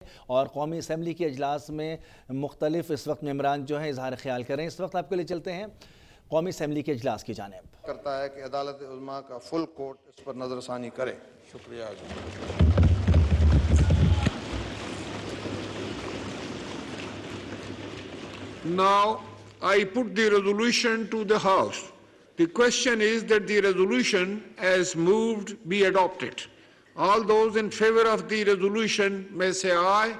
اور قومی اسمبلی کے اجلاس میں مختلف اس وقت ممبران جو ہیں اظہار خیال کر رہے ہیں۔ اس وقت آپ کے لیے چلتے ہیں قومی اسمبلی کے اجلاس کی جانب۔ کرتا ہے کہ عدالت عظمیٰ کا فل کورٹ اس پر نظر ثانی کرے۔ شکریہ۔ Now, I put the resolution to the House. The question is that the resolution as moved be adopted. All those in favor of the resolution may say aye.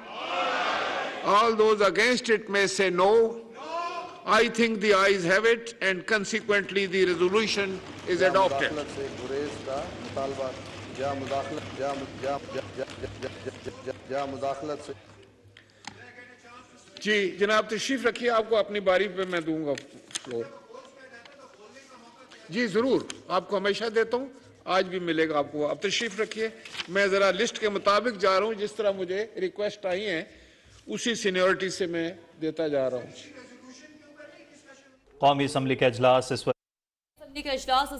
All those against it may say no. I think the ayes have it, and consequently the resolution is adopted. مداخلت سے گریز کا مطالبہ جا مداخلت سے جی جناب تشریف رکھیے، آپ کو اپنی باری پہ میں دوں گا فلور۔ جی ضرور، آپ کو ہمیشہ دیتا ہوں، آج بھی ملے گا آپ کو۔ آپ تشریف رکھیے، میں ذرا لسٹ کے مطابق جا رہا ہوں، جس طرح مجھے ریکویسٹ آئی ہیں اسی سینیورٹی سے میں دیتا جا رہا ہوں۔ قومی اسمبلی کا اجلاس اس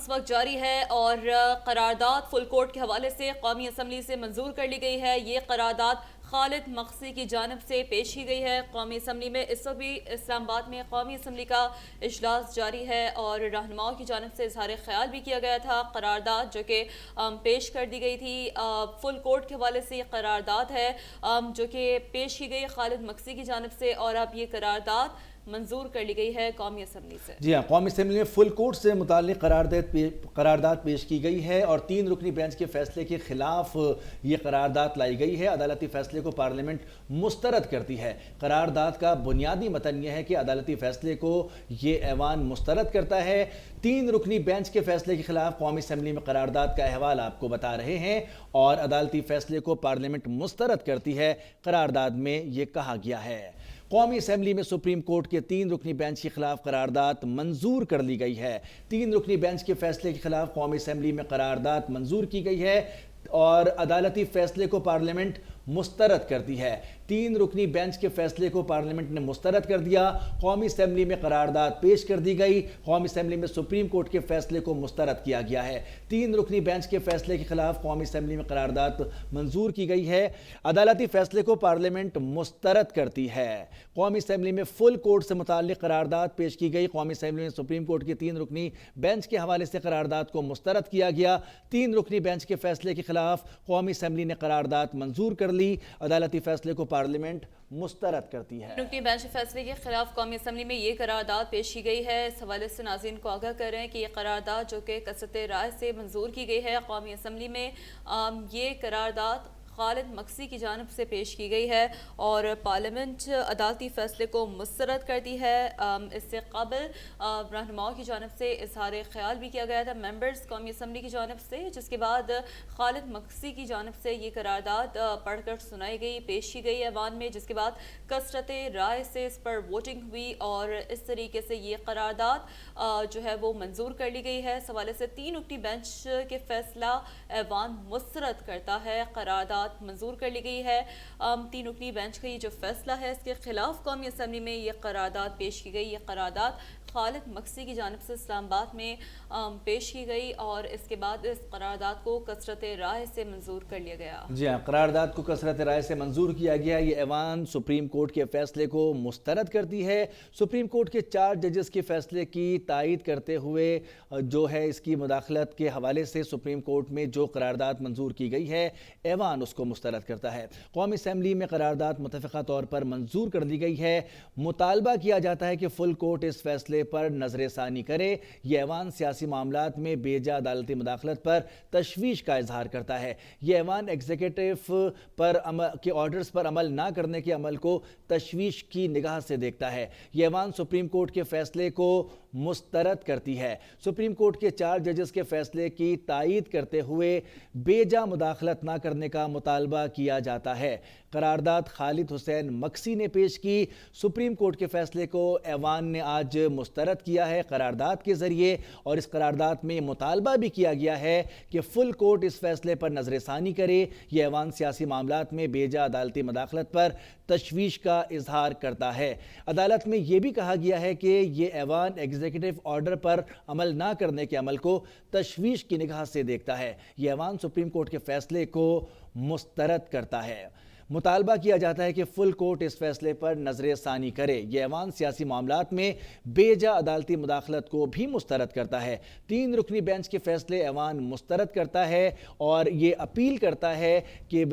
وقت جاری ہے اور قرارداد فل کورٹ کے حوالے سے قومی اسمبلی سے منظور کر لی گئی ہے۔ یہ قرارداد خالد مقصی کی جانب سے پیش کی گئی ہے قومی اسمبلی میں۔ اس وقت بھی اسلام آباد میں قومی اسمبلی کا اجلاس جاری ہے اور رہنماؤں کی جانب سے اظہار خیال بھی کیا گیا تھا۔ قرارداد جو کہ پیش کر دی گئی تھی فل کورٹ کے حوالے سے، یہ قرارداد ہے جو کہ پیش کی گئی خالد مقصی کی جانب سے، اور اب یہ قرارداد منظور کر لی گئی ہے قومی اسمبلی سے۔ جی ہاں، قومی اسمبلی میں فل کورٹ سے متعلق قرارداد پیش کی گئی ہے اور 3 رکنی بینچ کے فیصلے کے خلاف یہ قرارداد لائی گئی ہے۔ عدالتی فیصلے کو پارلیمنٹ مسترد کرتی ہے۔ قرارداد کا بنیادی متن یہ ہے کہ عدالتی فیصلے کو یہ ایوان مسترد کرتا ہے۔ 3 رکنی بینچ کے فیصلے کے خلاف قومی اسمبلی میں قرارداد کا احوال آپ کو بتا رہے ہیں اور عدالتی فیصلے کو پارلیمنٹ مسترد کرتی ہے۔ قرارداد میں یہ کہا گیا ہے قومی اسمبلی میں سپریم کورٹ کے 3 رکنی بینچ کے خلاف قرارداد منظور کر لی گئی ہے۔ 3 رکنی بینچ کے فیصلے کے خلاف قومی اسمبلی میں قرارداد منظور کی گئی ہے اور عدالتی فیصلے کو پارلیمنٹ مسترد کرتی ہے۔ 3 رکنی بینچ کے فیصلے کو پارلیمنٹ نے مسترد کر دیا۔ قومی اسمبلی میں قرارداد پیش کر دی گئی۔ قومی اسمبلی میں سپریم کورٹ کے فیصلے کو مسترد کیا گیا ہے۔ 3 رکنی بینچ کے فیصلے کے خلاف قومی اسمبلی میں قرارداد منظور کی گئی ہے۔ عدالتی فیصلے کو پارلیمنٹ مسترد کرتی ہے۔ قومی اسمبلی میں فل کورٹ سے متعلق قرارداد پیش کی گئی۔ قومی اسمبلی میں سپریم کورٹ کے 3 رکنی بینچ کے حوالے سے قرارداد کو مسترد کیا گیا۔ 3 رکنی بینچ کے فیصلے کے خلاف قومی اسمبلی نے قرارداد منظور کر لی۔ عدالتی فیصلے کو پارلیمنٹ مسترد کرتی ہے۔ رکنی بینچ فیصلے کے خلاف قومی اسمبلی میں یہ قرارداد پیش کی گئی ہے۔ اس حوالے سے ناظرین کو آگاہ کر رہے ہیں کہ یہ قرارداد جو کہ کثرت رائے سے منظور کی گئی ہے قومی اسمبلی میں، یہ قرارداد خالد مقصی کی جانب سے پیش کی گئی ہے اور پارلیمنٹ عدالتی فیصلے کو مسترد کرتی ہے۔ اس سے قبل رہنماؤں کی جانب سے اظہار خیال بھی کیا گیا تھا ممبرز قومی اسمبلی کی جانب سے، جس کے بعد خالد مقصی کی جانب سے یہ قرارداد پڑھ کر سنائی گئی، پیش کی گئی ایوان میں، جس کے بعد کثرت رائے سے اس پر ووٹنگ ہوئی اور اس طریقے سے یہ قرارداد جو ہے وہ منظور کر لی گئی ہے۔ اس حوالے سے 3 رکنی بینچ کے فیصلہ ایوان مسترد کرتا ہے، قرارداد منظور کر لی گئی ہے۔ 3 رکنی بینچ کا یہ جو فیصلہ ہے، اس کے خلاف قومی اسمبلی میں یہ قرارداد پیش کی گئی۔ یہ قرارداد خالد مقصی کی جانب سے اسلام آباد میں پیش کی گئی اور اس کے بعد اس قرارداد کو کثرت رائے سے منظور کر لیا گیا۔ جی ہاں، قرارداد کو کثرت رائے سے منظور کیا گیا۔ یہ ایوان سپریم کورٹ کے فیصلے کو مسترد کرتی ہے۔ سپریم کورٹ کے 4 ججز کے فیصلے کی تائید کرتے ہوئے جو ہے اس کی مداخلت کے حوالے سے سپریم کورٹ میں جو قرارداد منظور کی گئی ہے، ایوان اس کو مسترد کرتا ہے۔ قومی اسمبلی میں قرارداد متفقہ طور پر منظور کر دی گئی ہے۔ مطالبہ کیا جاتا ہے کہ فل کورٹ اس فیصلے پر نظر ثانی کرے۔ یہ ایوان سیاسی معاملات میں بے جا عدالتی مداخلت پر تشویش کا اظہار کرتا ہے۔ یہ ایوان ایگزیکٹو کے آرڈرز پر عمل نہ کرنے کے عمل کو تشویش کی نگاہ سے دیکھتا ہے۔ یہ ایوان سپریم کورٹ کے فیصلے کو مسترد کرتی ہے۔ سپریم کورٹ کے 4 ججز کے فیصلے کی تائید کرتے ہوئے بے جا مداخلت نہ کرنے کا مطالبہ کیا جاتا ہے۔ قرارداد خالد حسین مقصی نے پیش کی۔ سپریم کورٹ کے فیصلے کو ایوان نے آج مسترد کیا ہے قرارداد کے ذریعے، اور اس قرارداد میں مطالبہ بھی کیا گیا ہے کہ فل کورٹ اس فیصلے پر نظر ثانی کرے۔ یہ ایوان سیاسی معاملات میں بے جا عدالتی مداخلت پر تشویش کا اظہار کرتا ہے۔ عدالت میں یہ بھی کہا گیا ہے کہ یہ ایوان ایگزیکٹو آرڈر پر عمل نہ کرنے کے عمل کو تشویش کی نگاہ سے دیکھتا ہے۔ یہ ایوان سپریم کورٹ کے فیصلے کو مسترد کرتا ہے۔ مطالبہ کیا جاتا ہے کہ فل کورٹ اس فیصلے پر نظر ثانی کرے۔ یہ ایوان سیاسی معاملات میں بے جا عدالتی مداخلت کو بھی مسترد کرتا ہے۔ 3 رکنی بینچ کے فیصلے ایوان مسترد کرتا ہے اور یہ اپیل کرتا ہے کہ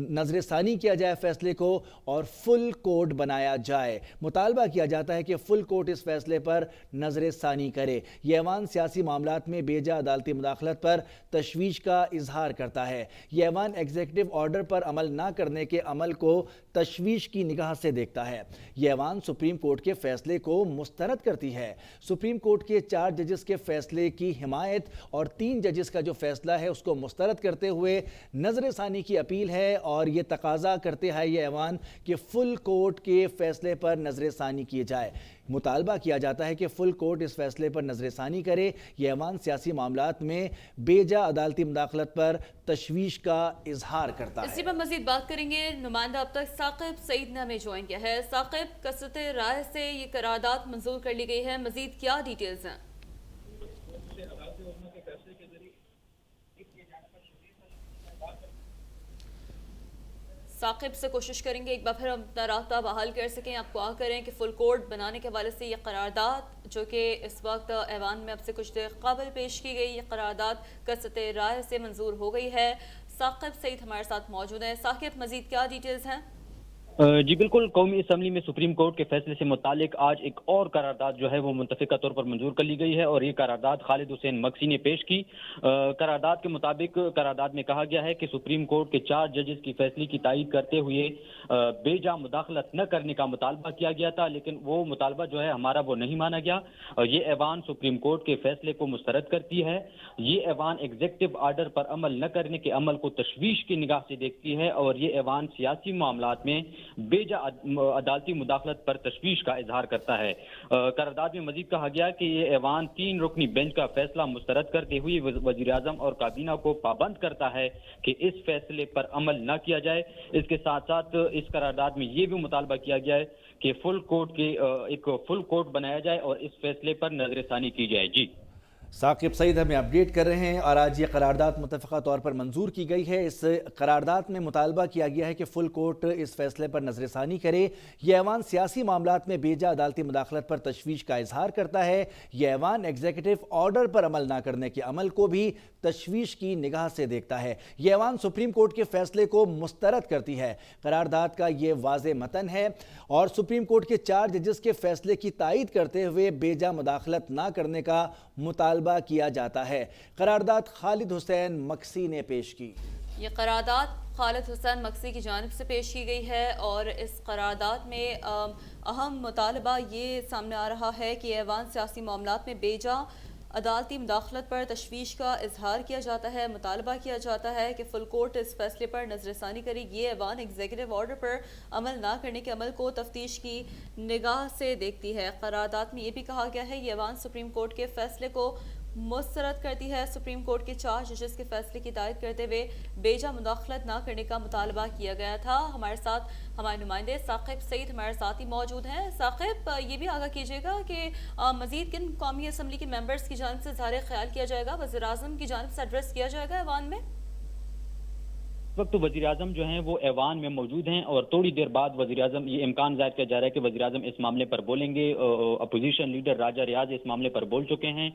نظر ثانی کیا جائے فیصلے کو اور فل کورٹ بنایا جائے۔ مطالبہ کیا جاتا ہے کہ فل کورٹ اس فیصلے پر نظر ثانی کرے۔ یہ ایوان سیاسی معاملات میں بے جا عدالتی مداخلت پر تشویش کا اظہار کرتا ہے۔ یہ ایوان ایگزیکٹو آرڈر پر عمل نہ کرنے کے عمل کو تشویش کی نگاہ سے دیکھتا ہے۔ یہ ایوان سپریم کورٹ کے فیصلے کو مسترد کرتی ہے۔ سپریم کورٹ کے 4 ججز کے فیصلے کی حمایت اور 3 ججز کا جو فیصلہ ہے اس کو مسترد کرتے ہوئے نظر ثانی کی اپیل ہے اور یہ تقاضا کرتے ہیں یہ ایوان کہ فل کورٹ کے فیصلے پر نظر ثانی کیے جائے۔ مطالبہ کیا جاتا ہے کہ فل کورٹ اس فیصلے پر نظر ثانی کرے۔ یہ ایوان سیاسی معاملات میں بے جا عدالتی مداخلت پر تشویش کا اظہار کرتا ہے۔ اسی پر مزید بات کریں گے، نمائندہ اب تک ثاقب سعید نے ہمیں جوائن کیا ہے۔ ثاقب، کثرت رائے سے یہ قرارداد منظور کر لی گئی ہے، مزید کیا ڈیٹیلز ہیں؟ ثاقب سے کوشش کریں گے ایک بار پھر ہم اپنا رابطہ بحال کر سکیں، آپ کو کریں کہ فل کورٹ بنانے کے حوالے سے یہ قرارداد جو کہ اس وقت ایوان میں اب سے کچھ دیر قبل پیش کی گئی، یہ قرارداد کثرت رائے سے منظور ہو گئی ہے۔ ثاقب سعید ہمارے ساتھ موجود ہیں۔ ثاقب، مزید کیا ڈیٹیلز ہیں؟ جی بالکل، قومی اسمبلی میں سپریم کورٹ کے فیصلے سے متعلق آج ایک اور قرارداد جو ہے وہ منتفقہ طور پر منظور کر لی گئی ہے اور یہ قرارداد خالد حسین مکسی نے پیش کی۔ قرارداد کے مطابق قرارداد میں کہا گیا ہے کہ سپریم کورٹ کے 4 ججز کی فیصلے کی تائید کرتے ہوئے بے جا مداخلت نہ کرنے کا مطالبہ کیا گیا تھا، لیکن وہ مطالبہ جو ہے ہمارا وہ نہیں مانا گیا۔ یہ ایوان سپریم کورٹ کے فیصلے کو مسترد کرتی ہے۔ یہ ایوان ایگزیکٹو آرڈر پر عمل نہ کرنے کے عمل کو تشویش کی نگاہ سے دیکھتی ہے اور یہ ایوان سیاسی معاملات میں بے جا عدالتی مداخلت پر تشویش کا اظہار کرتا ہے۔ قرارداد میں مزید کہا گیا کہ یہ ایوان 3 رکنی بینچ کا فیصلہ مسترد کرتے ہوئے وزیر اعظم اور کابینہ کو پابند کرتا ہے کہ اس فیصلے پر عمل نہ کیا جائے۔ اس کے ساتھ ساتھ اس قرارداد میں یہ بھی مطالبہ کیا گیا ہے کہ ایک فل کورٹ بنایا جائے اور اس فیصلے پر نظر ثانی کی جائے۔ جی ثاقب سعید ہمیں اپڈیٹ کر رہے ہیں اور آج یہ قرارداد متفقہ طور پر منظور کی گئی ہے۔ اس قرارداد میں مطالبہ کیا گیا ہے کہ فل کورٹ اس فیصلے پر نظر ثانی کرے۔ یہ ایوان سیاسی معاملات میں بے جا عدالتی مداخلت پر تشویش کا اظہار کرتا ہے۔ یہ ایوان ایگزیکٹو آرڈر پر عمل نہ کرنے کے عمل کو بھی تشویش کی نگاہ سے دیکھتا ہے۔ یہ ایوان سپریم کورٹ کے فیصلے کو مسترد کرتی ہے۔ قرارداد کا یہ واضح متن ہے اور سپریم کورٹ کے 4 ججز کے فیصلے کی تائید کرتے ہوئے بے جا مداخلت نہ کرنے کا مطالبہ کیا جاتا ہے۔ قرارداد خالد حسین مکسی نے پیش کی۔ یہ قرارداد خالد حسین مکسی کی جانب سے پیش کی گئی ہے اور اس قرارداد میں اہم مطالبہ یہ سامنے آ رہا ہے کہ ایوان سیاسی معاملات میں بے جا عدالتی مداخلت پر تشویش کا اظہار کیا جاتا ہے۔ مطالبہ کیا جاتا ہے کہ فل کورٹ اس فیصلے پر نظر ثانی کرے۔ یہ ایوان ایگزیکٹو آرڈر پر عمل نہ کرنے کے عمل کو تفتیش کی نگاہ سے دیکھتی ہے۔ قرارداد میں یہ بھی کہا گیا ہے یہ ایوان سپریم کورٹ کے فیصلے کو مسترد کرتی ہے۔ سپریم کورٹ کے 4 ججز کے فیصلے کی تائید کرتے ہوئے بے جا مداخلت نہ کرنے کا مطالبہ کیا گیا تھا۔ ہمارے ساتھ ہمارے نمائندے ثاقب سعید ہمارے ساتھ ہی موجود ہیں۔ ثاقب، یہ بھی آگاہ کیجیے گا کہ مزید کن قومی اسمبلی کے ممبرز کی جانب سے اظہار خیال کیا جائے گا، وزیر اعظم کی جانب سے ایڈریس کیا جائے گا ایوان میں؟ اس وقت وزیر اعظم جو ہیں وہ ایوان میں موجود ہیں اور تھوڑی دیر بعد وزیر اعظم یہ امکان ظاہر کیا جا رہا ہے کہ وزیر اعظم اس معاملے پر بولیں گے۔ اپوزیشن لیڈر راجہ ریاض اس معاملے پر بول چکے ہیں،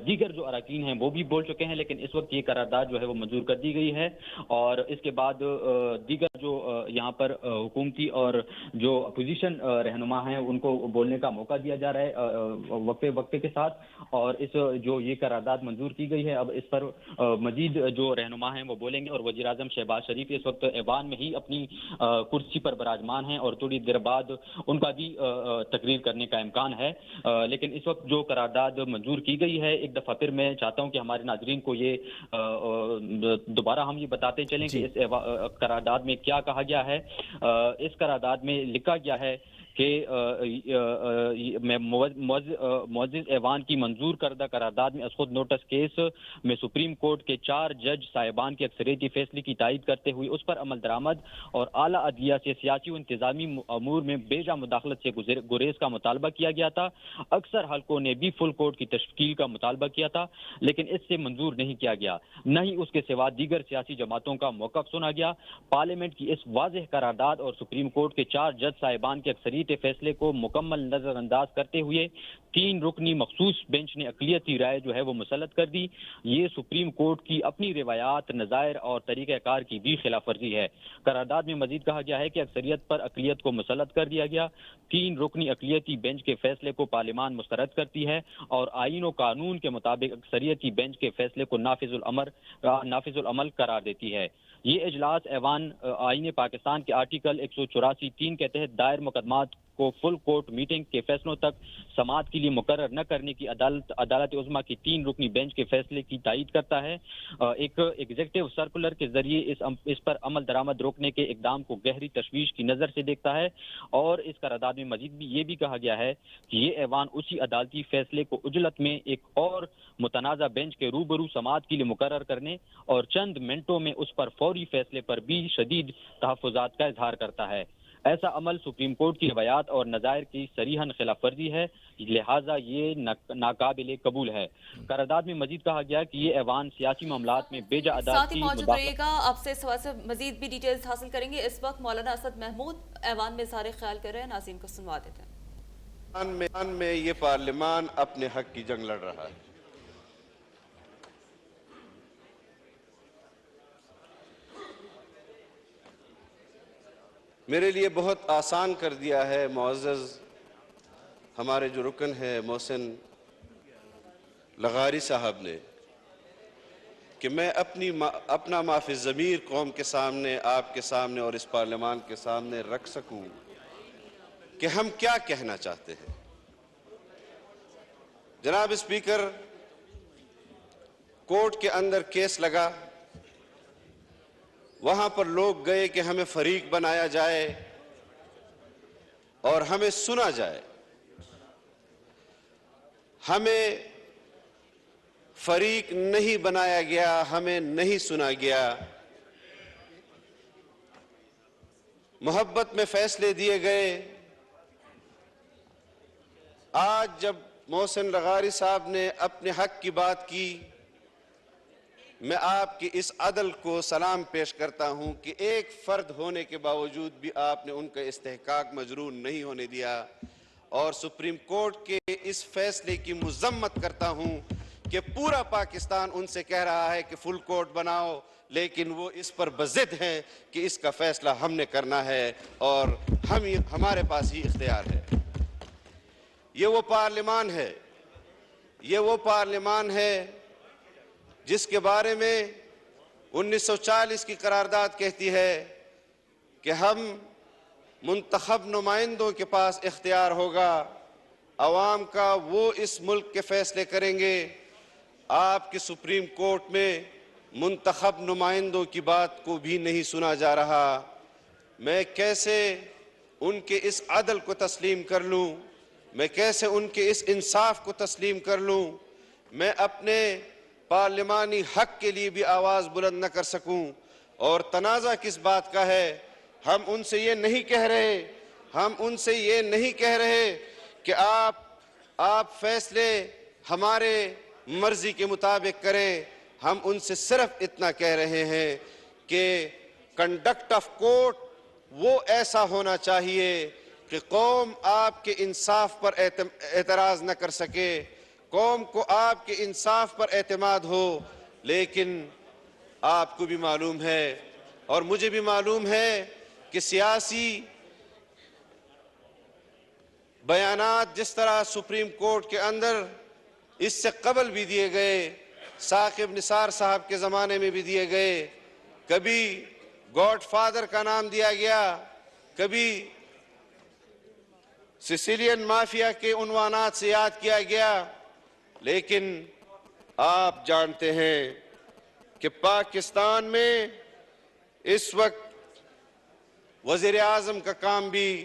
دیگر جو اراکین ہیں وہ بھی بول چکے ہیں، لیکن اس وقت یہ قرارداد جو ہے وہ منظور کر دی گئی ہے اور اس کے بعد دیگر جو یہاں پر حکومتی اور جو اپوزیشن رہنما ہیں ان کو بولنے کا موقع دیا جا رہا ہے وقفے کے ساتھ، اور اس جو یہ قرارداد منظور کی گئی ہے اب اس پر مزید جو رہنما ہیں وہ بولیں گے اور وزیر اعظم شہباز شریف اس وقت ایوان میں ہی اپنی کرسی پر براجمان ہیں اور تھوڑی دیر بعد ان کا بھی تقریر کرنے کا امکان ہے۔ لیکن اس وقت جو قرارداد منظور کی گئی ہے، ایک دفعہ پھر میں چاہتا ہوں کہ ہمارے ناظرین کو یہ دوبارہ ہم یہ بتاتے چلیں کہ اس قرارداد میں کیا کہا گیا ہے۔ اس قرارداد میں لکھا گیا ہے کہ معزز ایوان کی منظور کردہ قرارداد میں از خود نوٹس کیس میں سپریم کورٹ کے 4 جج صاحبان کے اکثریتی فیصلے کی تائید کرتے ہوئے اس پر عمل درآمد اور اعلیٰ عدلیہ سے سیاسی و انتظامی امور میں بیجا مداخلت سے گریز کا مطالبہ کیا گیا تھا۔ اکثر حلقوں نے بھی فل کورٹ کی تشکیل کا مطالبہ کیا تھا، لیکن اس سے منظور نہیں کیا گیا، نہ ہی اس کے سوا دیگر سیاسی جماعتوں کا موقف سنا گیا۔ پارلیمنٹ کی اس واضح قرارداد اور سپریم کورٹ کے 4 جج صاحبان کے اکثریت فیصلے کو مکمل نظر انداز کرتے ہوئے 3 رکنی مخصوص بینچ نے اقلیتی رائے جو ہے وہ مسلط کر دی۔ یہ سپریم کورٹ کی اپنی روایات، نظائر اور طریقہ کار کی بھی خلاف ورزی ہے۔ قرارداد میں مزید کہا گیا ہے کہ اکثریت پر اقلیت کو مسلط کر دیا گیا۔ 3 رکنی اقلیتی بینچ کے فیصلے کو پارلیمان مسترد کرتی ہے اور آئین و قانون کے مطابق اکثریتی بینچ کے فیصلے کو نافذ العمل قرار دیتی ہے۔ یہ اجلاس ایوان آئین پاکستان کے آرٹیکل 184(3) کے تحت دائر مقدمات کو فل کورٹ میٹنگ کے فیصلوں تک سماعت کے لیے مقرر نہ کرنے کی عدالت عظمیٰ کی 3 رکنی بینچ کے فیصلے کی تائید کرتا ہے۔ ایک ایگزیکٹو سرکولر کے ذریعے اس پر عمل درآمد روکنے کے اقدام کو گہری تشویش کی نظر سے دیکھتا ہے، اور اس قرارداد میں مزید بھی یہ بھی کہا گیا ہے کہ یہ ایوان اسی عدالتی فیصلے کو عجلت میں ایک اور متنازع بینچ کے روبرو سماعت کے لیے مقرر کرنے اور چند منٹوں میں اس پر فوری فیصلے پر بھی شدید تحفظات کا اظہار کرتا ہے۔ ایسا عمل سپریم کورٹ کی روایات اور نظائر کی صریحاً خلاف ورزی ہے، لہٰذا یہ ناقابل قبول ہے۔ قرارداد میں مزید کہا گیا کہ یہ ایوان سیاسی معاملات میں بیجا ساتھ ہی موجود رہے گا، آپ سے سوال سے مزید بھی ڈیٹیلز حاصل کریں گے۔ اس وقت مولانا اسد محمود ایوان میں اظہار خیال کر رہے ہیں، ناظرین کو سنوا دیتے ہیں۔ میں یہ پارلیمان اپنے حق کی جنگ لڑ رہا ہے۔ میرے لیے بہت آسان کر دیا ہے معزز ہمارے جو رکن ہے محسن لغاری صاحب نے، کہ میں اپنا معافی ضمیر قوم کے سامنے، آپ کے سامنے اور اس پارلیمان کے سامنے رکھ سکوں کہ ہم کیا کہنا چاہتے ہیں۔ جناب اسپیکر، کورٹ کے اندر کیس لگا، وہاں پر لوگ گئے کہ ہمیں فریق بنایا جائے اور ہمیں سنا جائے۔ ہمیں فریق نہیں بنایا گیا، ہمیں نہیں سنا گیا۔ محبت میں فیصلے دیے گئے۔ آج جب محسن لغاری صاحب نے اپنے حق کی بات کی، میں آپ کی اس عدل کو سلام پیش کرتا ہوں کہ ایک فرد ہونے کے باوجود بھی آپ نے ان کا استحقاق مجروح نہیں ہونے دیا، اور سپریم کورٹ کے اس فیصلے کی مذمت کرتا ہوں کہ پورا پاکستان ان سے کہہ رہا ہے کہ فل کورٹ بناؤ، لیکن وہ اس پر بضد ہیں کہ اس کا فیصلہ ہم نے کرنا ہے اور ہمارے پاس ہی اختیار ہے۔ یہ وہ پارلیمان ہے جس کے بارے میں 1940 کی قرارداد کہتی ہے کہ ہم منتخب نمائندوں کے پاس اختیار ہوگا، عوام کا، وہ اس ملک کے فیصلے کریں گے۔ آپ کے سپریم کورٹ میں منتخب نمائندوں کی بات کو بھی نہیں سنا جا رہا۔ میں کیسے ان کے اس عدل کو تسلیم کر لوں؟ میں کیسے ان کے اس انصاف کو تسلیم کر لوں؟ میں اپنے پارلیمانی حق کے لیے بھی آواز بلند نہ کر سکوں؟ اور تنازع کس بات کا ہے؟ ہم ان سے یہ نہیں کہہ رہے کہ آپ فیصلے ہمارے مرضی کے مطابق کریں۔ ہم ان سے صرف اتنا کہہ رہے ہیں کہ کنڈکٹ آف کورٹ وہ ایسا ہونا چاہیے کہ قوم آپ کے انصاف پر اعتراض نہ کر سکے، قوم کو آپ کے انصاف پر اعتماد ہو۔ لیکن آپ کو بھی معلوم ہے اور مجھے بھی معلوم ہے کہ سیاسی بیانات جس طرح سپریم کورٹ کے اندر اس سے قبل بھی دیے گئے، ثاقب نثار صاحب کے زمانے میں بھی دیے گئے، کبھی گاڈ فادر کا نام دیا گیا، کبھی سیسیلین مافیا کے عنوانات سے یاد کیا گیا، لیکن آپ جانتے ہیں کہ پاکستان میں اس وقت وزیر اعظم کا کام بھی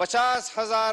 50,000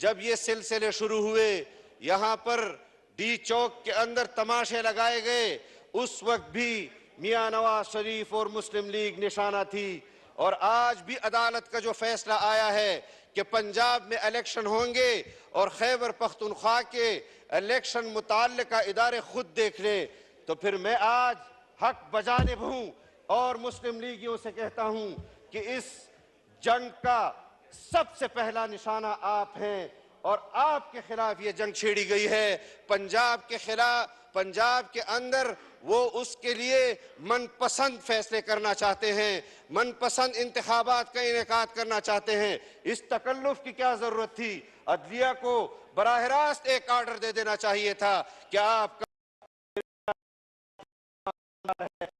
جب یہ سلسلے شروع ہوئے، یہاں پر ڈی چوک کے اندر تماشے لگائے گئے، اس وقت بھی میاں نواز شریف اور مسلم لیگ نشانہ تھی۔ اور آج بھی عدالت کا جو فیصلہ آیا ہے کہ پنجاب میں الیکشن ہوں گے اور خیبر پختونخوا کے الیکشن متعلقہ ادارے خود دیکھ لیں، تو پھر میں آج حق بجانب ہوں اور مسلم لیگیوں سے کہتا ہوں کہ اس جنگ کا سب سے پہلا نشانہ آپ ہیں، اور آپ کے خلاف یہ جنگ چھیڑی گئی ہے۔ پنجاب کے خلاف، پنجاب کے اندر وہ اس کے لیے من پسند فیصلے کرنا چاہتے ہیں، من پسند انتخابات کا انعقاد کرنا چاہتے ہیں۔ اس تکلف کی کیا ضرورت تھی؟ عدلیہ کو براہ راست ایک آرڈر دے دینا چاہیے تھا کہ آپ کا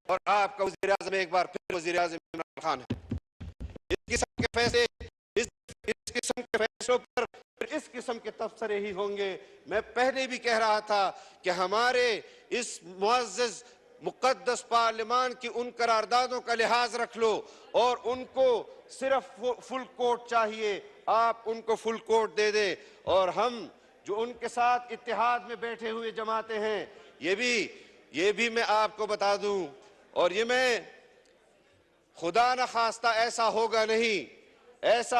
اور آپ کا وزیر اعظم ایک بار پھر وزیر اعظم عمران خان ہے۔ اس قسم کے فیصلے، اس قسم کے فیصلوں پر اس قسم کے تبصرے ہی ہوں گے۔ میں پہلے بھی کہہ رہا تھا کہ ہمارے اس معزز مقدس پارلیمان کی ان قراردادوں کا لحاظ رکھ لو، اور ان کو صرف فل کوٹ چاہیے، آپ ان کو فل کوٹ دے دیں، اور ہم جو ان کے ساتھ اتحاد میں بیٹھے ہوئے جماعتیں ہیں، یہ بھی میں آپ کو بتا دوں، اور یہ میں خدا نخواستہ ایسا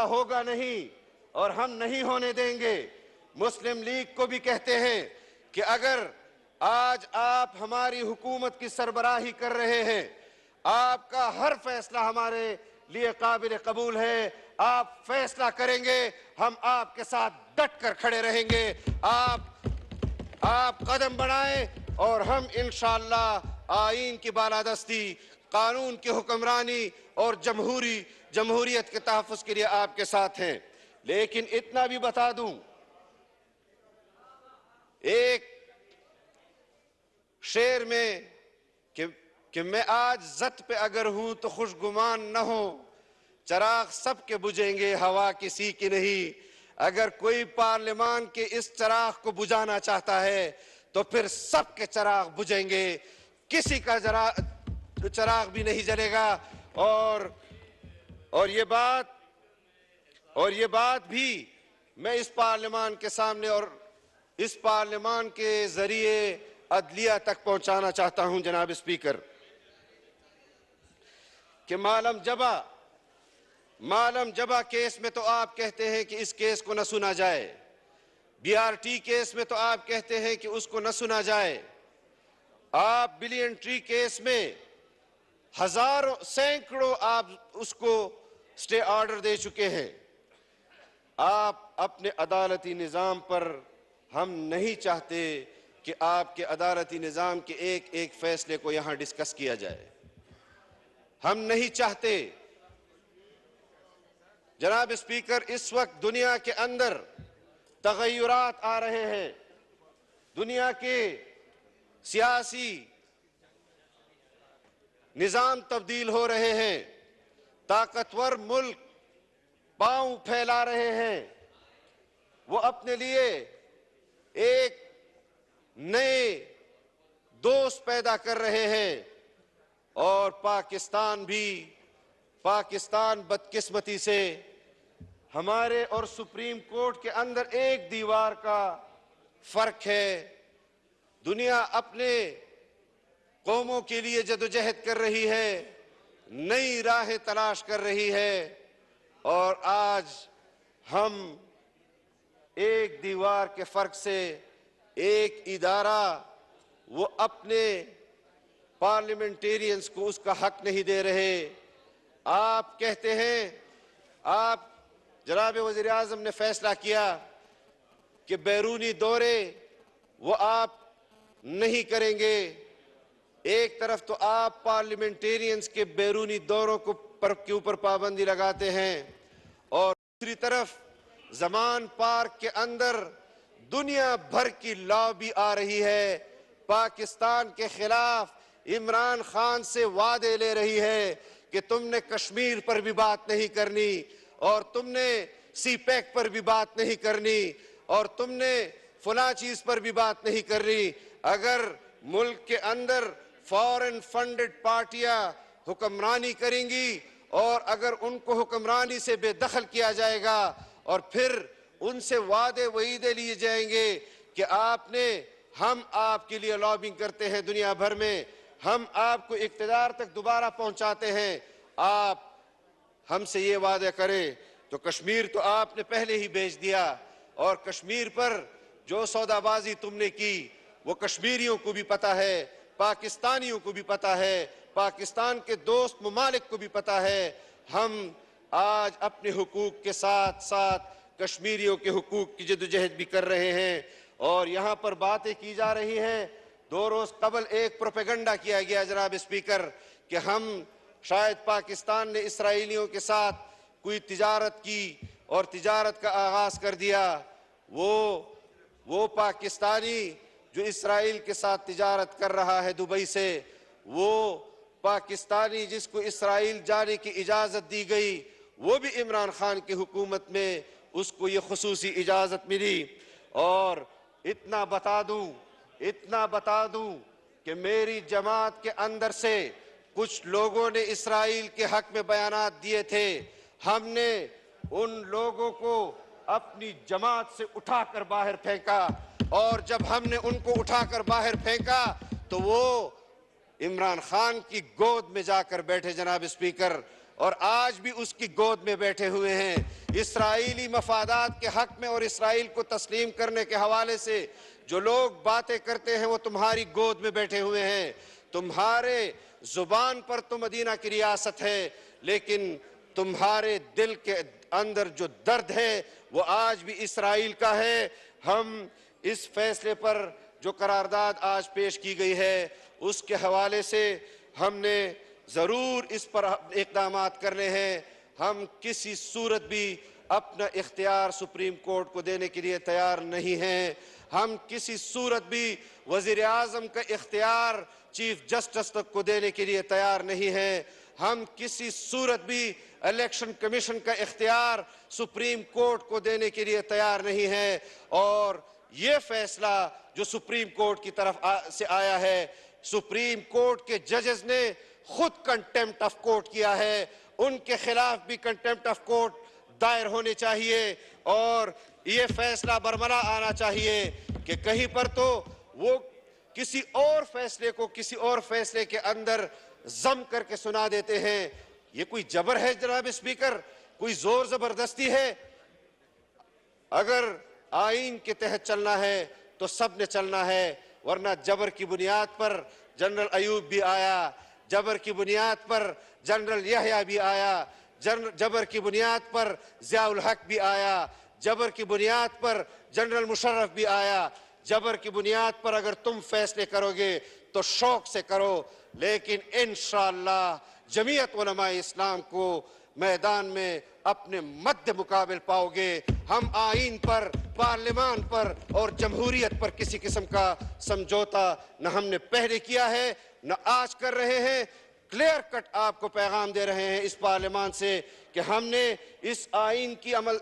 ہوگا نہیں اور ہم نہیں ہونے دیں گے۔ مسلم لیگ کو بھی کہتے ہیں کہ اگر آج آپ ہماری حکومت کی سربراہی کر رہے ہیں، آپ کا ہر فیصلہ ہمارے لیے قابل قبول ہے، آپ فیصلہ کریں گے، ہم آپ کے ساتھ ڈٹ کر کھڑے رہیں گے۔ آپ قدم بڑھائیں اور ہم انشاءاللہ آئین کی بالادستی، قانون کی حکمرانی اور جمہوریت کے تحفظ کے لیے آپ کے ساتھ ہیں۔ لیکن اتنا بھی بتا دوں، ایک شعر میں کہ میں آج زد پہ اگر ہوں تو خوشگمان نہ ہو، چراغ سب کے بجھیں گے ہوا کسی کی نہیں۔ اگر کوئی پارلیمان کے اس چراغ کو بجھانا چاہتا ہے تو پھر سب کے چراغ بجھیں گے، کسی کا چراغ بھی نہیں جلے گا۔ اور یہ بات بھی میں اس پارلیمان کے سامنے اور اس پارلیمان کے ذریعے عدلیہ تک پہنچانا چاہتا ہوں جناب اسپیکر، کہ معلم جبا کیس میں تو آپ کہتے ہیں کہ اس کیس کو نہ سنا جائے، بی آر ٹی کیس میں تو آپ کہتے ہیں کہ اس کو نہ سنا جائے، آپ بلین ٹری کیس میں سینکڑوں آپ اس کو سٹے آرڈر دے چکے ہیں۔ آپ اپنے عدالتی نظام پر، ہم نہیں چاہتے کہ آپ کے عدالتی نظام کے ایک ایک فیصلے کو یہاں ڈسکس کیا جائے، ہم نہیں چاہتے۔ جناب اسپیکر، اس وقت دنیا کے اندر تغیرات آ رہے ہیں، دنیا کے سیاسی نظام تبدیل ہو رہے ہیں، طاقتور ملک پاؤں پھیلا رہے ہیں، وہ اپنے لیے ایک نئے دوست پیدا کر رہے ہیں، اور پاکستان بدقسمتی سے ہمارے اور سپریم کورٹ کے اندر ایک دیوار کا فرق ہے۔ دنیا اپنے قوموں کے لیے جدوجہد کر رہی ہے، نئی راہیں تلاش کر رہی ہے، اور آج ہم ایک دیوار کے فرق سے ایک ادارہ وہ اپنے پارلیمنٹیرینز کو اس کا حق نہیں دے رہے۔ آپ کہتے ہیں، جناب وزیر اعظم نے فیصلہ کیا کہ بیرونی دورے وہ آپ نہیں کریں گے۔ ایک طرف تو آپ پارلیمنٹیرینز کے بیرونی دوروں کے اوپر پابندی لگاتے ہیں، اور دوسری طرف زمان پارک کے اندر دنیا بھر کی لابی آ رہی ہے، پاکستان کے خلاف عمران خان سے وعدے لے رہی ہے کہ تم نے کشمیر پر بھی بات نہیں کرنی، اور تم نے سی پیک پر بھی بات نہیں کرنی، اور تم نے فلاں چیز پر بھی بات نہیں کرنی۔ اگر ملک کے اندر فورن فنڈڈ پارٹیاں حکمرانی کریں گی، اور اگر ان کو حکمرانی سے بے دخل کیا جائے گا، اور پھر ان سے وعدے وعیدے لیے جائیں گے کہ ہم آپ کے لیے لابنگ کرتے ہیں دنیا بھر میں، ہم آپ کو اقتدار تک دوبارہ پہنچاتے ہیں، آپ ہم سے یہ وعدہ کریں تو کشمیر تو آپ نے پہلے ہی بیچ دیا، اور کشمیر پر جو سودا بازی تم نے کی وہ کشمیریوں کو بھی پتا ہے، پاکستانیوں کو بھی پتا ہے، پاکستان کے دوست ممالک کو بھی پتا ہے۔ ہم آج اپنے حقوق کے ساتھ ساتھ کشمیریوں کے حقوق کی جدوجہد بھی کر رہے ہیں، اور یہاں پر باتیں کی جا رہی ہیں۔ 2 روز قبل ایک پروپیگنڈا کیا گیا جناب اسپیکر کہ ہم شاید پاکستان نے اسرائیلیوں کے ساتھ کوئی تجارت کی اور تجارت کا آغاز کر دیا۔ وہ پاکستانی جو اسرائیل کے ساتھ تجارت کر رہا ہے دبئی سے، وہ پاکستانی جس کو اسرائیل جانے کی اجازت دی گئی، وہ بھی عمران خان کی حکومت میں اس کو یہ خصوصی اجازت ملی۔ اور اتنا بتا دوں کہ میری جماعت کے اندر سے کچھ لوگوں نے اسرائیل کے حق میں بیانات دیے تھے، ہم نے ان لوگوں کو اپنی جماعت سے اٹھا کر باہر پھینکا، اور جب ہم نے ان کو اٹھا کر باہر پھینکا تو وہ عمران خان کی گود میں جا کر بیٹھے جناب اسپیکر، اور آج بھی اس کی گود میں بیٹھے ہوئے ہیں۔ اسرائیلی مفادات کے حق میں اور اسرائیل کو تسلیم کرنے کے حوالے سے جو لوگ باتیں کرتے ہیں وہ تمہاری گود میں بیٹھے ہوئے ہیں۔ تمہارے زبان پر تو مدینہ کی ریاست ہے، لیکن تمہارے دل کے اندر جو درد ہے وہ آج بھی اسرائیل کا ہے۔ ہم اس فیصلے پر جو قرارداد آج پیش کی گئی ہے اس کے حوالے سے ہم نے ضرور اس پر اقدامات کرنے ہیں۔ ہم کسی صورت بھی اپنا اختیار سپریم کورٹ کو دینے کے لیے تیار نہیں ہیں۔ ہم کسی صورت بھی وزیر اعظم کا اختیار چیف جسٹس تک کو دینے کے لیے تیار نہیں ہیں۔ ہم کسی صورت بھی الیکشن کمیشن کا اختیار سپریم کورٹ کو دینے کے لیے تیار نہیں ہیں۔ اور یہ فیصلہ جو سپریم کورٹ کی طرف سے آیا ہے، سپریم کورٹ کے ججز نے خود کنٹیمپٹ آف کورٹ کیا ہے، ان کے خلاف بھی کنٹیمپٹ آف کورٹ دائر ہونے چاہیے، اور یہ فیصلہ برملا آنا چاہیے کہ کہیں پر تو وہ کسی اور فیصلے کے اندر ضم کر کے سنا دیتے ہیں۔ یہ کوئی جبر ہے جناب اسپیکر؟ کوئی زور زبردستی ہے؟ اگر آئین کے تحت چلنا ہے تو سب نے چلنا ہے، ورنہ جبر کی بنیاد پر جنرل ایوب بھی آیا، جبر کی بنیاد پر جنرل یحییٰ بھی آیا، جبر کی بنیاد پر ضیاء الحق بھی آیا، جبر کی بنیاد پر جنرل مشرف بھی آیا۔ جبر کی بنیاد پر اگر تم فیصلے کرو گے تو شوق سے کرو، لیکن انشاءاللہ جمعیت علماء اسلام کو میدان میں اپنے مد مقابل پاؤ گے۔ ہم آئین پر، پارلیمان پر اور جمہوریت پر کسی قسم کا سمجھوتا نہ ہم نے پہلے کیا ہے نہ آج کر رہے ہیں۔ کلیئر کٹ آپ کو پیغام دے رہے ہیں اس پارلیمان سے کہ ہم نے اس آئین کی عمل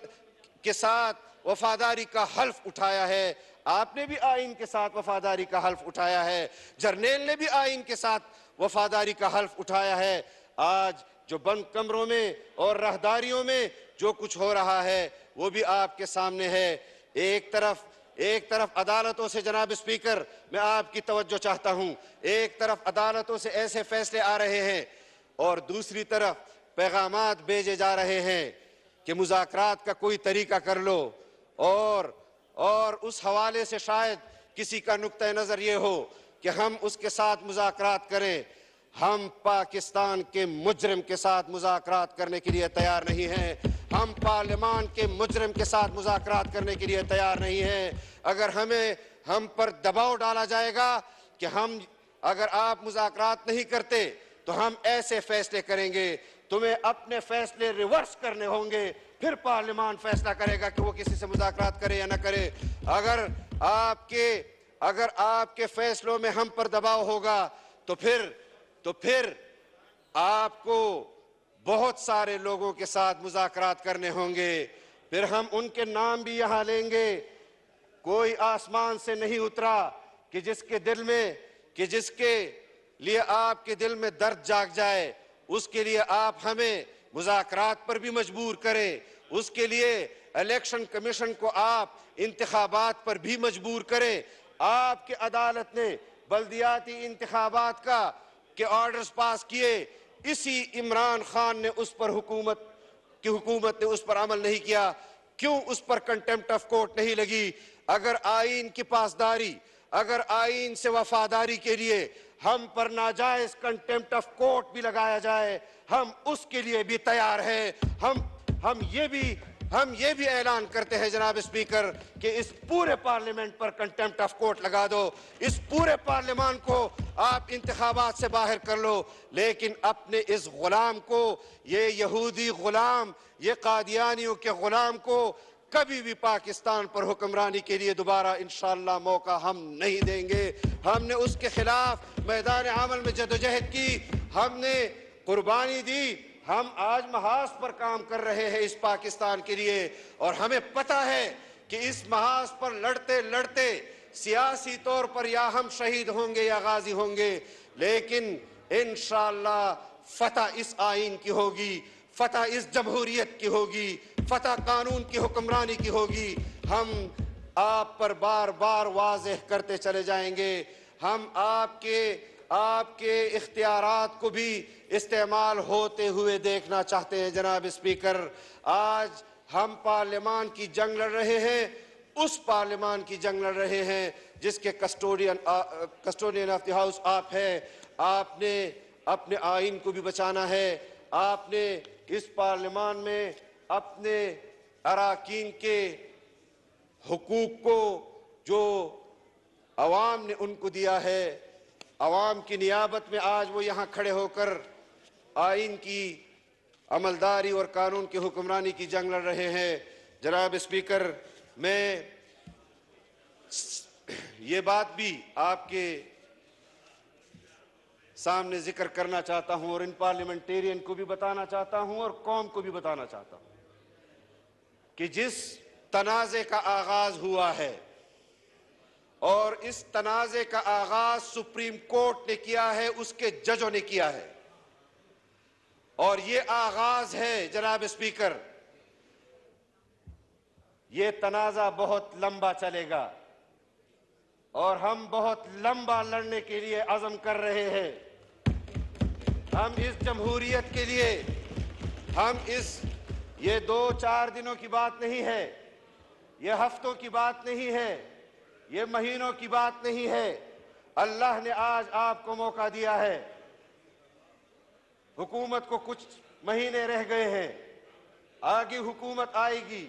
کے ساتھ وفاداری کا حلف اٹھایا ہے۔ آپ نے بھی آئین کے ساتھ وفاداری کا حلف اٹھایا ہے، جرنیل نے بھی آئین کے ساتھ وفاداری کا حلف اٹھایا ہے۔ آج جو بند کمروں میں اور راہداریوں میں جو کچھ ہو رہا ہے وہ بھی آپ کے سامنے ہے۔ ایک طرف عدالتوں سے جناب اسپیکر میں آپ کی توجہ چاہتا ہوں، ایک طرف عدالتوں سے ایسے فیصلے آ رہے ہیں اور دوسری طرف پیغامات بھیجے جا رہے ہیں کہ مذاکرات کا کوئی طریقہ کر لو، اور اس حوالے سے شاید کسی کا نقطہ نظر یہ ہو کہ ہم اس کے ساتھ مذاکرات کریں۔ ہم پاکستان کے مجرم کے ساتھ مذاکرات کرنے کے لیے تیار نہیں ہیں، ہم پارلیمان کے مجرم کے ساتھ مذاکرات کرنے کے لیے تیار نہیں ہیں۔ اگر ہم پر دباؤ ڈالا جائے گا کہ اگر آپ مذاکرات نہیں کرتے تو ہم ایسے فیصلے کریں گے، تمہیں اپنے فیصلے ریورس کرنے ہوں گے، پھر پارلیمان فیصلہ کرے گا کہ وہ کسی سے مذاکرات کرے یا نہ کرے۔ اگر آپ کے فیصلوں میں ہم پر دباؤ ہوگا تو پھر آپ کو بہت سارے لوگوں کے ساتھ مذاکرات کرنے ہوں گے، پھر ہم ان کے نام بھی یہاں لیں گے۔ کوئی آسمان سے نہیں اترا کہ جس کے لیے آپ کے دل میں درد جاگ جائے، اس کے لیے آپ ہمیں مذاکرات پر بھی مجبور کریں، اس کے لیے الیکشن کمیشن کو آپ انتخابات پر بھی مجبور کریں۔ آپ کی عدالت نے بلدیاتی انتخابات کے آرڈرز پاس کیے، اسی عمران خان نے اس پر حکومت نے اس پر عمل نہیں کیا، کیوں اس پر کنٹمپٹ آف کورٹ نہیں لگی؟ اگر آئین کی پاسداری، اگر آئین سے وفاداری کے لیے ہم پر ناجائز کنٹمپٹ آف کورٹ بھی لگایا جائے، ہم اس کے لیے بھی تیار ہیں۔ ہم یہ بھی اعلان کرتے ہیں جناب اسپیکر کہ اس پورے parliament per contempt of court لگا دو، اس پورے پارلیمان کو آپ انتخابات سے باہر کر لو، لیکن اپنے اس غلام کو، یہ یہودی غلام، یہ قادیانیوں کے غلام کو کبھی بھی پاکستان پر حکمرانی کے لیے دوبارہ انشاءاللہ موقع ہم نہیں دیں گے۔ ہم نے اس کے خلاف میدان عمل میں جدوجہد کی، ہم نے قربانی دی، ہم آج محاذ پر کام کر رہے ہیں اس پاکستان کے لیے، اور ہمیں پتہ ہے کہ اس محاذ پر لڑتے لڑتے سیاسی طور پر یا ہم شہید ہوں گے یا غازی ہوں گے، لیکن انشاءاللہ فتح اس آئین کی ہوگی، فتح اس جمہوریت کی ہوگی، فتح قانون کی حکمرانی کی ہوگی۔ ہم آپ پر بار بار واضح کرتے چلے جائیں گے، ہم آپ کے اختیارات کو بھی استعمال ہوتے ہوئے دیکھنا چاہتے ہیں۔ جناب اسپیکر، آج ہم پارلیمان کی جنگ لڑ رہے ہیں، اس پارلیمان کی جنگ لڑ رہے ہیں جس کے کسٹوڈین آف دی ہاؤس آپ ہیں۔ آپ نے اپنے آئین کو بھی بچانا ہے، آپ نے اس پارلیمان میں اپنے اراکین کے حقوق کو جو عوام نے ان کو دیا ہے، عوام کی نیابت میں آج وہ یہاں کھڑے ہو کر آئین کی عملداری اور قانون کی حکمرانی کی جنگ لڑ رہے ہیں۔ جناب اسپیکر، میں یہ بات بھی آپ کے سامنے ذکر کرنا چاہتا ہوں اور ان پارلیمنٹیرین کو بھی بتانا چاہتا ہوں اور قوم کو بھی بتانا چاہتا ہوں کہ جس تنازع کا آغاز ہوا ہے اور اس تنازع کا آغاز سپریم کورٹ نے کیا ہے، اس کے ججوں نے کیا ہے، اور یہ آغاز ہے جناب اسپیکر، یہ تنازع بہت لمبا چلے گا اور ہم بہت لمبا لڑنے کے لیے عزم کر رہے ہیں۔ ہم اس جمہوریت کے لیے، یہ 2-4 دنوں کی بات نہیں ہے، یہ ہفتوں کی بات نہیں ہے، یہ مہینوں کی بات نہیں ہے۔ اللہ نے آج آپ کو موقع دیا ہے، حکومت کو کچھ مہینے رہ گئے ہیں، آگے حکومت آئے گی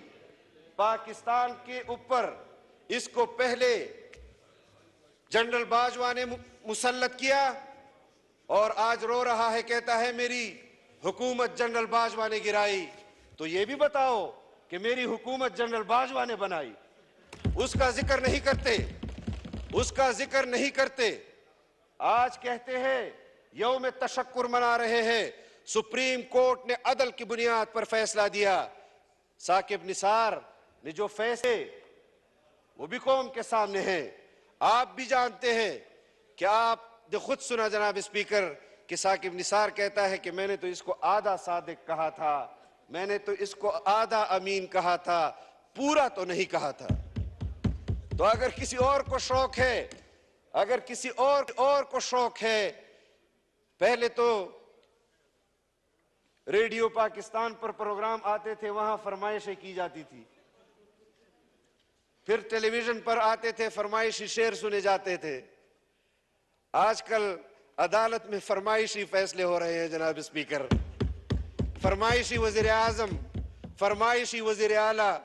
پاکستان کے اوپر۔ اس کو پہلے جنرل باجوہ نے مسلط کیا اور آج رو رہا ہے، کہتا ہے میری حکومت جنرل باجوہ نے گرائی۔ تو یہ بھی بتاؤ کہ میری حکومت جنرل باجوہ نے بنائی، اس کا ذکر نہیں کرتے، آج کہتے ہیں یوم تشکر منا رہے ہیں۔ سپریم کورٹ نے عدل کی بنیاد پر فیصلہ دیا، ثاقب نثار نے جو فیصلے، وہ بھی قوم کے سامنے ہیں، آپ بھی جانتے ہیں کہ آپ نے خود سنا جناب اسپیکر کہ ثاقب نثار کہتا ہے کہ میں نے تو اس کو آدھا صادق کہا تھا، میں نے تو اس کو آدھا امین کہا تھا، پورا تو نہیں کہا تھا۔ تو اگر کسی اور کو شوق ہے، اگر کسی اور کو شوق ہے، پہلے تو ریڈیو پاکستان پر پروگرام آتے تھے، وہاں فرمائشیں کی جاتی تھی، پھر ٹیلی ویژن پر آتے تھے، فرمائشی شعر سنے جاتے تھے۔ آج کل عدالت میں فرمائشی فیصلے ہو رہے ہیں جناب اسپیکر، فرمائشی وزیر اعظم، فرمائشی وزیر اعلیٰ۔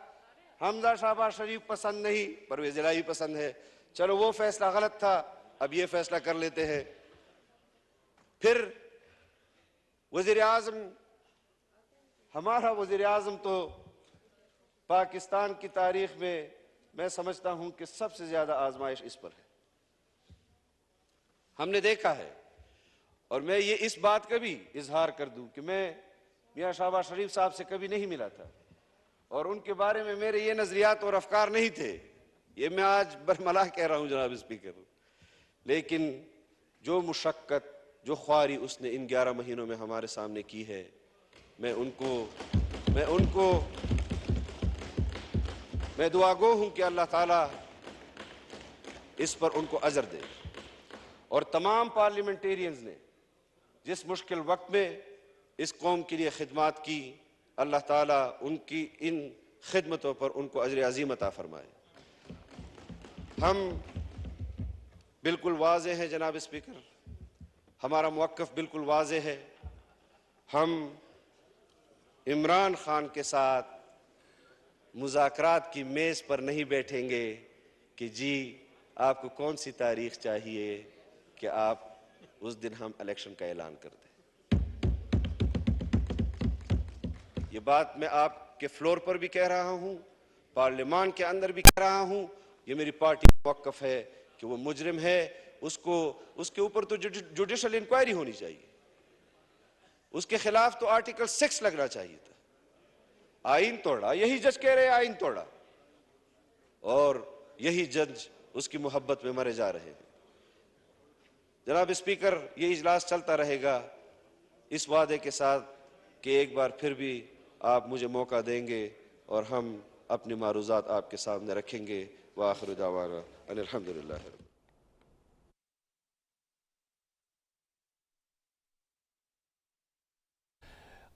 حمزہ شہباز شریف پسند نہیں، پرویز الہی پسند ہے، چلو وہ فیصلہ غلط تھا، اب یہ فیصلہ کر لیتے ہیں۔ پھر وزیر اعظم، ہمارا وزیر اعظم تو پاکستان کی تاریخ میں سمجھتا ہوں کہ سب سے زیادہ آزمائش اس پر ہے، ہم نے دیکھا ہے۔ اور میں یہ اس بات کا بھی اظہار کر دوں کہ میں میاں شہباز شریف صاحب سے کبھی نہیں ملا تھا اور ان کے بارے میں میرے یہ نظریات اور افکار نہیں تھے، یہ میں آج برملا کہہ رہا ہوں جناب اسپیکر، لیکن جو مشقت، جو خواری اس نے ان 11 مہینوں میں ہمارے سامنے کی ہے، میں ان کو میں دعا گو ہوں کہ اللہ تعالیٰ اس پر ان کو اجر دے، اور تمام پارلیمنٹیرینز نے جس مشکل وقت میں اس قوم کے لیے خدمات کی، اللہ تعالیٰ ان کی ان خدمتوں پر ان کو اجر عظیم عطا فرمائے۔ ہم بالکل واضح ہیں جناب اسپیکر، ہمارا موقف بالکل واضح ہے، ہم عمران خان کے ساتھ مذاکرات کی میز پر نہیں بیٹھیں گے کہ جی آپ کو کون سی تاریخ چاہیے کہ آپ اس دن ہم الیکشن کا اعلان کر دیں۔ یہ بات میں آپ کے فلور پر بھی کہہ رہا ہوں، پارلیمان کے اندر بھی کہہ رہا ہوں، یہ میری پارٹی کا موقف ہے کہ وہ مجرم ہے، اس کے اوپر تو جوڈیشل انکوائری ہونی چاہیے، اس کے خلاف تو آرٹیکل 6 لگنا چاہیے تھا۔ آئین توڑا، یہی جج کہہ رہے آئین توڑا، اور یہی جج اس کی محبت میں مرے جا رہے ہیں۔ جناب اسپیکر، یہ اجلاس چلتا رہے گا اس وعدے کے ساتھ کہ ایک بار پھر بھی آپ مجھے موقع دیں گے اور ہم اپنی معروضات آپ کے سامنے رکھیں گے۔ وآخر دعوانا ان الحمدللہ رب۔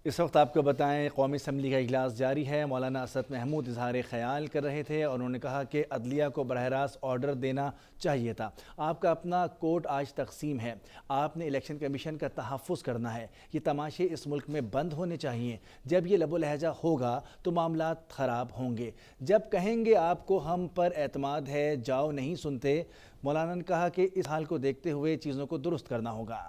اس وقت آپ کو بتائیں قومی اسمبلی کا اجلاس جاری ہے۔ مولانا اسد محمود اظہار خیال کر رہے تھے اور انہوں نے کہا کہ عدلیہ کو براہ راست آرڈر دینا چاہیے تھا۔ آپ کا اپنا کورٹ آج تقسیم ہے، آپ نے الیکشن کمیشن کا تحفظ کرنا ہے۔ یہ تماشے اس ملک میں بند ہونے چاہیے۔ جب یہ لب و لہجہ ہوگا تو معاملات خراب ہوں گے۔ جب کہیں گے آپ کو ہم پر اعتماد ہے، جاؤ نہیں سنتے۔ مولانا نے کہا کہ اس حال کو دیکھتے ہوئے چیزوں کو درست کرنا ہوگا۔